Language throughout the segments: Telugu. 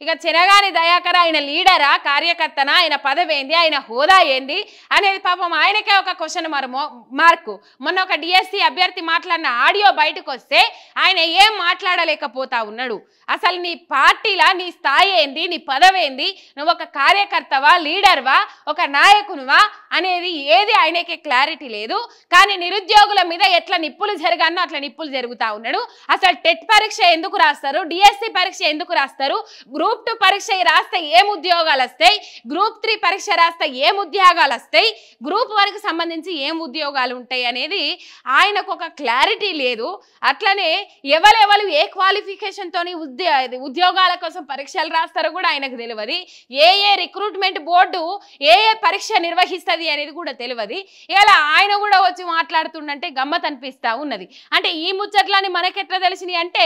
ఇక చెనగాని దయాకర్ ఆయన లీడరా కార్యకర్తనా ఆయన పదవి ఏంది ఆయన హోదా ఏంది అనేది పాపం ఆయనకే ఒక క్వశ్చన్ మార్కు. మొన్న ఒక డిఎస్సి అభ్యర్థి మాట్లాడిన ఆడియో బయటకు వస్తే ఆయన ఏం మాట్లాడలేకపోతా ఉన్నాడు. అసలు నీ పార్టీలా నీ స్థాయి ఏంది, నీ పదవి ఏంది, నువ్వు ఒక కార్యకర్తవా లీడర్వా ఒక నాయకునివా అనేది ఏది ఆయనకే క్లారిటీ లేదు. కానీ నిరుద్యోగుల మీద ఎట్లా నిప్పులు జరగానో అట్లా నిప్పులు జరుగుతా ఉన్నాడు. అసలు టెట్ పరీక్ష ఎందుకు రాస్తారు, డిఎస్సి పరీక్ష ఎందుకు రాస్తారు, గ్రూప్ 2 పరీక్ష రాస్తే ఏం ఉద్యోగాలు వస్తాయి, గ్రూప్ 3 పరీక్ష రాస్తే ఏం ఉద్యోగాలు వస్తాయి, గ్రూప్ 1కి సంబంధించి ఏం ఉద్యోగాలు ఉంటాయి అనేది ఆయనకు ఒక క్లారిటీ లేదు. అట్లనే ఎవరెవరు ఏ క్వాలిఫికేషన్తోని ఉద్యోగాల కోసం పరీక్షలు రాస్తారో కూడా ఆయనకు తెలియదు. ఏ రిక్రూట్మెంట్ బోర్డు ఏ పరీక్ష నిర్వహిస్తుంది అనేది కూడా తెలియదు. ఇలా ఆయన కూడా వచ్చి మాట్లాడుతుండంటే గమ్మత్ అనిపిస్తా ఉన్నది. అంటే ఈ ముచ్చట్లని మనకెట్లా తెలిసినాయి అంటే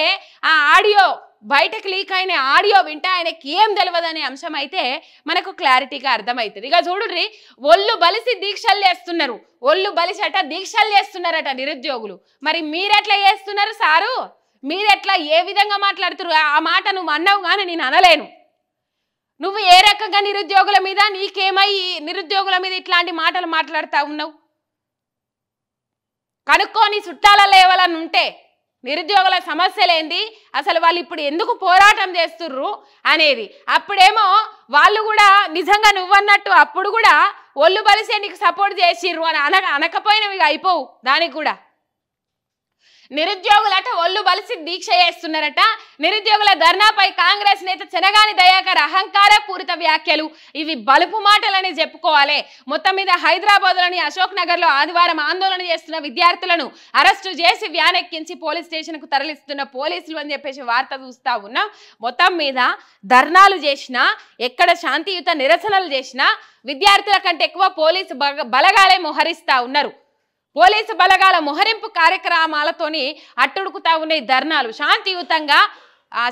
ఆ ఆడియో బయటకు లీక్ అయిన ఆడియో వింటే ఆయనకి ఏం తెలియదనే అంశం అయితే మనకు క్లారిటీగా అర్థమవుతుంది. ఇక చూడుర్రి, ఒళ్ళు బలిసి దీక్షలు చేస్తున్నారు, ఒళ్ళు బలిసట దీక్షలు చేస్తున్నారట నిరుద్యోగులు. మరి మీరెట్లా చేస్తున్నారు సారు, మీరెట్లా ఏ విధంగా మాట్లాడుతున్నారు? ఆ మాట నువ్వు అన్నావు కానీ నేను అనలేను. నువ్వు ఏ రకంగా నిరుద్యోగుల మీద నీకేమై నిరుద్యోగుల మీద ఇట్లాంటి మాటలు మాట్లాడుతూ ఉన్నావు? కనుక్కొని చుట్టాలలో ఎవరన్నా ఉంటే నిరుద్యోగుల సమస్యలేంది, అసలు వాళ్ళు ఇప్పుడు ఎందుకు పోరాటం చేస్తుర్రు అనేది. అప్పుడేమో వాళ్ళు కూడా నిజంగా నువ్వన్నట్టు అప్పుడు కూడా ఒళ్ళు బలిసే నీకు సపోర్ట్ చేసిర్రు అని అనకపోయినవి అయిపోవు. దానికి కూడా నిరుద్యోగులట ఒళ్ళు బలిసి దీక్ష చేస్తున్నారట. నిరుద్యోగుల ధర్నాపై కాంగ్రెస్ నేత చెనగాని దయాకర్ అహంకార పూరిత వ్యాఖ్యలు, ఇవి బలుపు మాటలని చెప్పుకోవాలి. మొత్తం మీద హైదరాబాద్లోని అశోక్ నగర్ లో ఆదివారం ఆందోళన చేస్తున్న విద్యార్థులను అరెస్టు చేసి వ్యాన్ ఎక్కించి పోలీస్ స్టేషన్ కు తరలిస్తున్న పోలీసులు అని చెప్పేసి వార్త చూస్తా ఉన్నాం. మొత్తం మీద ధర్నాలు చేసినా, ఎక్కడ శాంతియుత నిరసనలు చేసినా విద్యార్థుల కంటే ఎక్కువ పోలీసు బలగాలే మోహరిస్తా ఉన్నారు. పోలీసు బలగాల మోహరింపు కార్యక్రమాలతోని అట్టుడుకుతా ఉన్నాయి ధర్నాలు.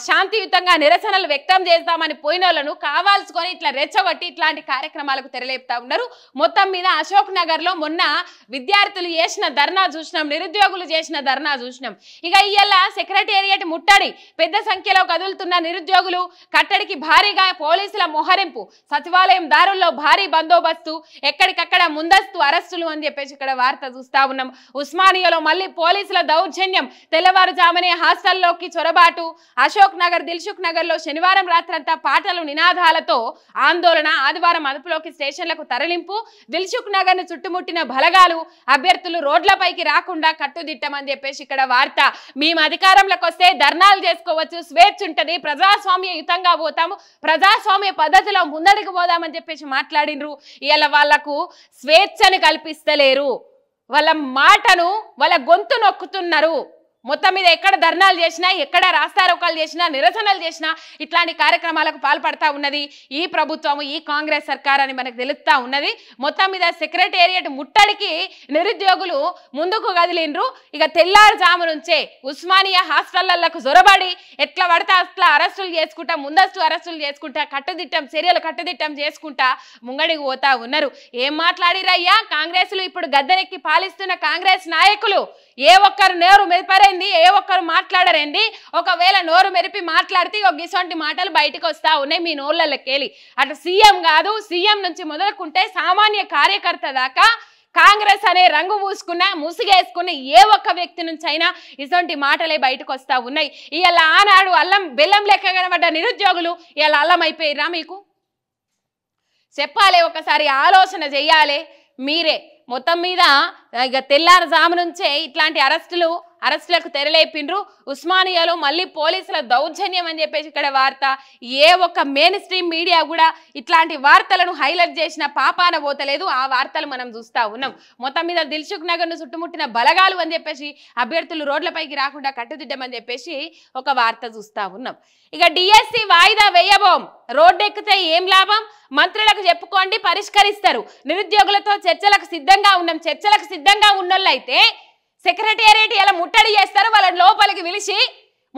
శాంతియుతంగా నిరసనలు వ్యక్తం చేద్దామని పోయిన వాళ్ళను కావాల్సుకొని ఇట్లా రెచ్చగొట్టి ఇట్లాంటి కార్యక్రమాలకు తెరలేపుతా ఉన్నారు. మొత్తం మీద అశోక్ నగర్ లో మొన్న విద్యార్థులు చేసిన ధర్నా చూసినాం, నిరుద్యోగులు చేసిన ధర్నా చూసినాం. ఇక ఇవాళ సెక్రటేరియట్ ముట్టడి, పెద్ద సంఖ్యలో కదులుతున్న నిరుద్యోగులు, కట్టడికి భారీగా పోలీసుల మోహరింపు, సచివాలయం దారుల్లో భారీ బందోబస్తు, ఎక్కడికక్కడ ముందస్తు అరెస్టులు అని చెప్పేసి ఇక్కడ వార్త చూస్తా ఉన్నాం. ఉస్మానియాలో మళ్ళీ పోలీసుల దౌర్జన్యం, తెల్లవారుజామునే హాస్టల్లోకి చొరబాటు. అశోక్ నగర్, దిల్సుఖ్ నగర్ లో శనివారం రాత్రంతా పాటలు నినాదాలతో ఆందోళన, ఆదివారం అదుపులోకి స్టేషన్లకు తరలింపు. దిల్సుఖ్ నగర్ ను చుట్టుముట్టిన బలగాలు, అభ్యర్థులు రోడ్లపైకి రాకుండా కట్టుదిట్టమని చెప్పేసి ఇక్కడ వార్త. మేము అధికారంలోకి వస్తే ధర్నాలు చేసుకోవచ్చు, స్వేచ్ఛ ఉంటది, ప్రజాస్వామ్యయుతంగా పోతాము, ప్రజాస్వామ్య పద్ధతిలో ముందడికి పోదామని చెప్పేసి మాట్లాడినరు. ఇలా వాళ్లకు స్వేచ్ఛని కల్పిస్తలేరు, వాళ్ళ మాటను వాళ్ళ గొంతు నొక్కుతున్నారు. మొత్తం మీద ఎక్కడ ధర్నాలు చేసినా, ఎక్కడ రాస్తారోకాలు చేసినా, నిరసనలు చేసినా ఇట్లాంటి కార్యక్రమాలకు పాల్పడతా ఉన్నది ఈ ప్రభుత్వం, ఈ కాంగ్రెస్ సర్కార్ అని మనకు తెలుస్తా ఉన్నది. మొత్తం మీద సెక్రటేరియట్ ముట్టడికి నిరుద్యోగులు ముందుకు కదిలిండ్రు. ఇక తెల్లారుజాము నుంచే ఉస్మానియా హాస్టళ్లకు జొరబడి ఎట్లా పడితే అట్లా అరెస్టులు చేసుకుంటా, ముందస్తు అరెస్టులు చేసుకుంటా, చర్యలు కట్టుదిట్టం చేసుకుంటా ముంగడికి పోతా ఉన్నారు. ఏం మాట్లాడిరయ్యా కాంగ్రెస్లు? ఇప్పుడు గద్దెనెక్కి పాలిస్తున్న కాంగ్రెస్ నాయకులు ఏ ఒక్కరు నోరు మెరిపారేంది, ఏ ఒక్కరు మాట్లాడరేంది? ఒకవేళ నోరు మెరిపి మాట్లాడితే ఇసొంటి మాటలు బయటకు వస్తా ఉన్నాయి మీ నోళ్ళకెళ్ళి. అటు సీఎం కాదు, సీఎం నుంచి మొదలుకుంటే సామాన్య కార్యకర్త దాకా కాంగ్రెస్ అనే రంగు పూసుకున్న, ముసుగేసుకున్న ఏ ఒక్క వ్యక్తి నుంచి అయినా ఇసొంటి మాటలే బయటకు వస్తా ఉన్నాయి. ఇవాళ ఆనాడు అల్లం బెల్లం లెక్క కనబడ్డ నిరుద్యోగులు ఇవాళ అల్లం అయిపోయిరా? మీకు చెప్పాలి, ఒకసారి ఆలోచన చెయ్యాలి మీరే. మొత్తం మీద ఇక తెల్లారుజాము నుంచే ఇట్లాంటి అరెస్టులకు తెరలేపిండ్రు. ఉస్మానియాలో మళ్ళీ పోలీసుల దౌర్జన్యం అని చెప్పేసి ఇక్కడ వార్త. ఏ ఒక్క మెయిన్ స్ట్రీమ్ మీడియా కూడా ఇట్లాంటి వార్తలను హైలైట్ చేసిన పాపాన పోతలేదు. ఆ వార్తలు మనం చూస్తా ఉన్నాం. మొత్తం మీద దిల్సుఖ్ నగర్ ను చుట్టుముట్టిన బలగాలు అని చెప్పేసి, అభ్యర్థులు రోడ్లపైకి రాకుండా కట్టుదిట్టమని చెప్పేసి ఒక వార్త చూస్తా ఉన్నాం. ఇక డిఎస్సి వాయిదా వేయబోం, రోడ్డెక్కితే ఏం లాభం, మంత్రులకు చెప్పుకోండి పరిష్కరిస్తారు, నిరుద్యోగులతో చర్చలకు సిద్ధంగా ఉన్నాం. చర్చలకు సిద్ధంగా ఉన్నోళ్ళైతే సెక్రటేరియట్ ఇలా ముట్టడి చేస్తారు, వాళ్ళని లోపలికి పిలిచి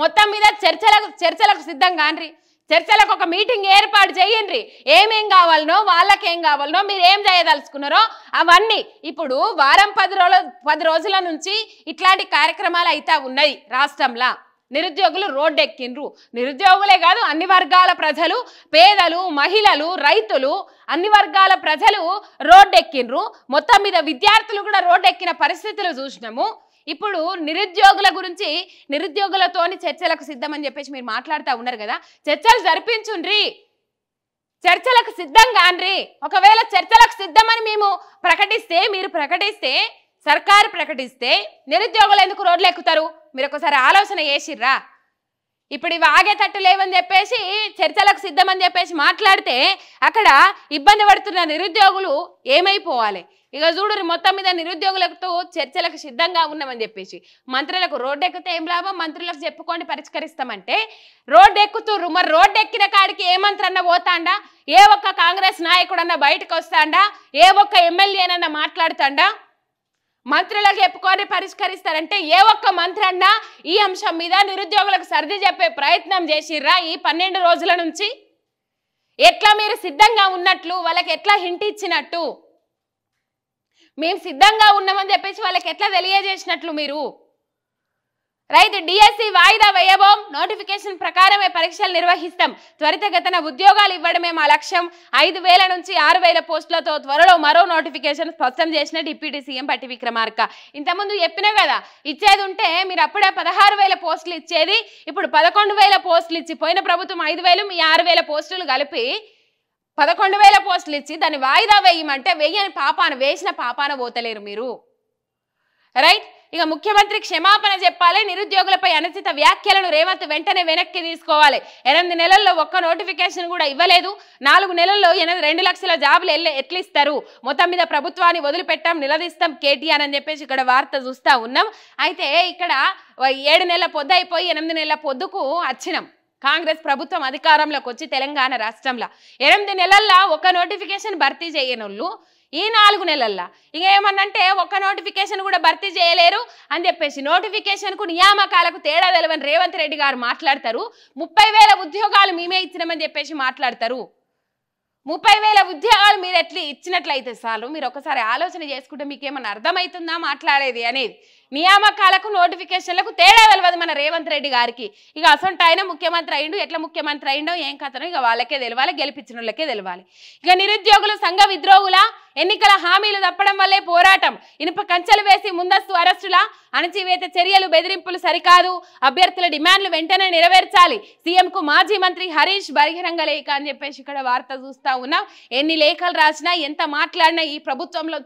మొత్తం మీద చర్చలకు సిద్ధంగా అండ్రి. చర్చలకు ఒక మీటింగ్ ఏర్పాటు చేయండి. ఏమేం కావాలనో, వాళ్ళకేం కావాలనో, మీరు ఏం చేయదలుచుకున్నారో అవన్నీ. ఇప్పుడు వారం 10 రోజుల నుంచి ఇట్లాంటి కార్యక్రమాలు అయితే ఉన్నాయి రాష్ట్రంలో. నిరుద్యోగులు రోడ్డెక్కిండ్రు. నిరుద్యోగులే కాదు, అన్ని వర్గాల ప్రజలు, పేదలు, మహిళలు, రైతులు, అన్ని వర్గాల ప్రజలు రోడ్డెక్కిండ్రు. మొత్తం మీద విద్యార్థులు కూడా రోడ్డెక్కిన పరిస్థితులు చూసినాము. ఇప్పుడు నిరుద్యోగుల గురించి, నిరుద్యోగులతోని చర్చలకు సిద్ధమని చెప్పేసి మీరు మాట్లాడుతూ ఉన్నారు కదా, చర్చలు జరిపించుండ్రి, చర్చలకు సిద్ధం కాండ్రి. ఒకవేళ చర్చలకు సిద్ధమని మేము ప్రకటిస్తే, మీరు ప్రకటిస్తే, సర్కారు ప్రకటిస్తే నిరుద్యోగులు ఎందుకు రోడ్లు ఎక్కుతారు? మీరు ఒకసారి ఆలోచన చేసిర్రా? ఇప్పుడు ఇవి ఆగేటట్టు లేవని చెప్పేసి చర్చలకు సిద్ధమని చెప్పేసి మాట్లాడితే అక్కడ ఇబ్బంది పడుతున్న నిరుద్యోగులు ఏమైపోవాలి? ఇక చూడు, మొత్తం మీద నిరుద్యోగులతో చర్చలకు సిద్ధంగా ఉన్నామని చెప్పేసి మంత్రులకు రోడ్డు ఎక్కితే ఏం లాభం? మంత్రులకు చెప్పుకొని పరిష్కరిస్తామంటే రోడ్డు ఎక్కుతుర్రు. మరి రోడ్డు ఎక్కిన కాడికి ఏ మంత్రి అన్న పోతాండా? ఏ ఒక్క కాంగ్రెస్ నాయకుడన్నా బయటకు వస్తాండా? ఏ ఒక్క ఎమ్మెల్యేనన్నా మాట్లాడుతాండా? మంత్రులకు చెప్పుకొని పరిష్కరిస్తారంటే ఏ ఒక్క మంత్రి అన్నా ఈ అంశం మీద నిరుద్యోగులకు సర్ది చెప్పే ప్రయత్నం చేసిర్రా? ఈ 12 రోజుల నుంచి ఎట్లా మీరు సిద్ధంగా ఉన్నట్లు, వాళ్ళకి ఎట్లా హింట్ ఇచ్చినట్టు, మేము సిద్ధంగా ఉన్నామని చెప్పేసి వాళ్ళకి ఎట్లా తెలియజేసినట్లు మీరు? రైతు డిఎస్సి వాయిదా వేయబోం, నోటిఫికేషన్ ప్రకారమే పరీక్షలు నిర్వహిస్తాం, త్వరితగతిన ఉద్యోగాలు ఇవ్వడమే మా లక్ష్యం, 5,000 నుంచి 6,000 పోస్టులతో త్వరలో మరో నోటిఫికేషన్ స్పష్టం చేసిన డిప్యూటీ సీఎం భట్టి విక్రమార్క. ఇంతకుముందు చెప్పినా కదా, ఇచ్చేది ఉంటే మీరు అప్పుడే 16,000 పోస్టులు ఇచ్చేది, ఇప్పుడు 11,000 పోస్టులు ఇచ్చి, పోయిన ప్రభుత్వం 5,000 మీ 6,000 పోస్టులు కలిపి 11,000 పోస్టులు ఇచ్చి దాన్ని వాయిదా వేయమంటే వేయని పాపాన, వేసిన పాపాన పోతలేరు మీరు. రైట్, ఇక ముఖ్యమంత్రి క్షమాపణ చెప్పాలి, నిరుద్యోగులపై అనుచిత వ్యాఖ్యలను రేవంత్ వెంటనే వెనక్కి తీసుకోవాలి. 8 నెలల్లో ఒక్క నోటిఫికేషన్ కూడా ఇవ్వలేదు, 4 నెలల్లో 2 లక్షల జాబులు ఎట్లా ఇస్తారు? మొత్తం మీద ప్రభుత్వాన్ని వదిలిపెట్టాం, నిలదీస్తాం కేటీఆర్ అని చెప్పేసి ఇక్కడ వార్త చూస్తా ఉన్నాం. అయితే ఇక్కడ 7 నెలల పొద్దు అయిపోయి 8 నెలల పొద్దుకు వచ్చినాం. కాంగ్రెస్ ప్రభుత్వం అధికారంలోకి వచ్చి తెలంగాణ రాష్ట్రంలో 8 నెలల్లో ఒక నోటిఫికేషన్ భర్తీ చేయనోళ్ళు ఈ 4 నెలల్లో ఇక ఏమన్నంటే ఒక్క నోటిఫికేషన్ కూడా భర్తీ చేయలేరు అని చెప్పేసి నోటిఫికేషన్కు నియామకాలకు తేడా తెలవని రేవంత్ రెడ్డి గారు మాట్లాడతారు. 30,000 ఉద్యోగాలు మేమే ఇచ్చినామని చెప్పేసి మాట్లాడతారు. 30,000 ఉద్యోగాలు మీరు ఎట్లా ఇచ్చినట్లయితే చాలు, మీరు ఒకసారి ఆలోచన చేసుకుంటే మీకు ఏమన్నా అర్థమవుతుందా మాట్లాడేది అనేది? నియామకాలకు నోటిఫికేషన్లకు తేడా తెలవదు మన రేవంత్ రెడ్డి గారికి. ఇక అసంట ఆయన ముఖ్యమంత్రి అయిండు, ఎట్లా ముఖ్యమంత్రి అయిండో ఏం కథనో ఇక వాళ్ళకే తెలవాలి, గెలిపించిన వాళ్ళకే తెలవాలి. ఇక నిరుద్యోగులు సంఘ విద్రోహుల ఎన్నికల హామీలు తప్పడం వల్లే పోరాటం, ఇనుప కంచెలు వేసి ముందస్తు అరెస్టుల అణచివేత చర్యలు, బెదిరింపులు సరికాదు, అభ్యర్థుల డిమాండ్లు వెంటనే నెరవేర్చాలి, సీఎంకు మాజీ మంత్రి హరీష్ బహిరంగ లేఖ అని చెప్పేసి ఇక్కడ వార్త చూస్తా ఉన్నాం. ఎన్ని లేఖలు రాసినా, ఎంత మాట్లాడినా ఈ ప్రభుత్వంలో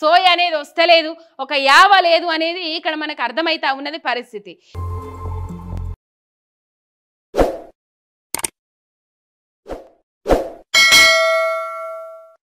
సోయి అనేది వస్తలేదు, ఒక యావ లేదు అనేది ఇక్కడ మనకు అర్థమైతా ఉన్నది పరిస్థితి.